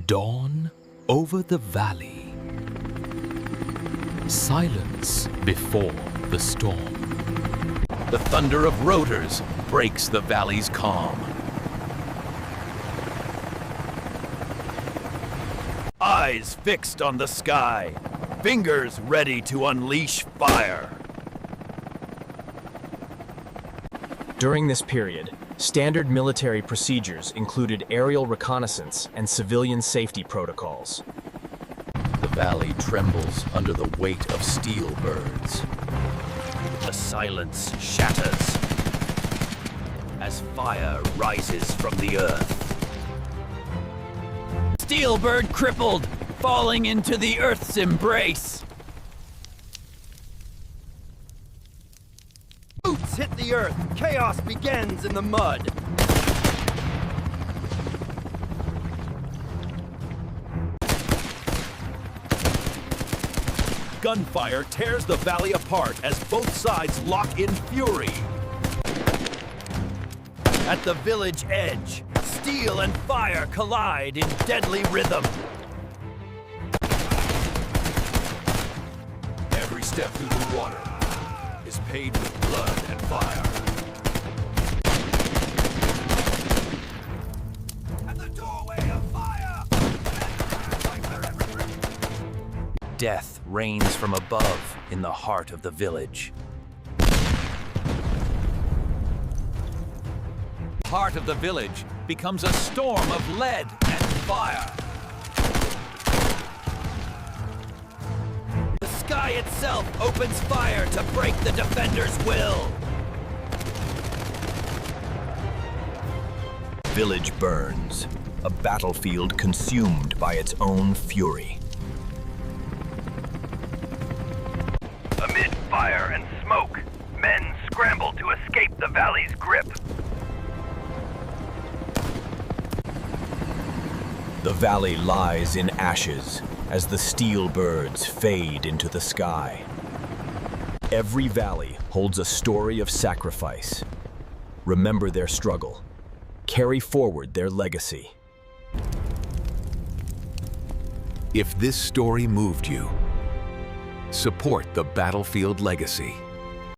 Dawn over the valley. Silence before the storm. The thunder of rotors breaks the valley's calm. Eyes fixed on the sky, fingers ready to unleash fire. During this period, standard military procedures included aerial reconnaissance and civilian safety protocols. The valley trembles under the weight of steel birds. The silence shatters as fire rises from the earth. Steel bird crippled, falling into the earth's embrace. Boots hit the earth. Chaos begins in the mud. Gunfire tears the valley apart as both sides lock in fury. At the village edge, steel and fire collide in deadly rhythm. Every step through the water is paved with blood and fire. At the doorway of fire! Death rains from above in the heart of the village. Heart of the village becomes a storm of lead and fire. The sky itself opens fire to break the defender's will. Village burns, a battlefield consumed by its own fury. Amid fire and smoke, men scramble to escape the valley's grip. The valley lies in ashes as the steel birds fade into the sky. Every valley holds a story of sacrifice. Remember their struggle. Carry forward their legacy. If this story moved you, support the Battlefield Legacy.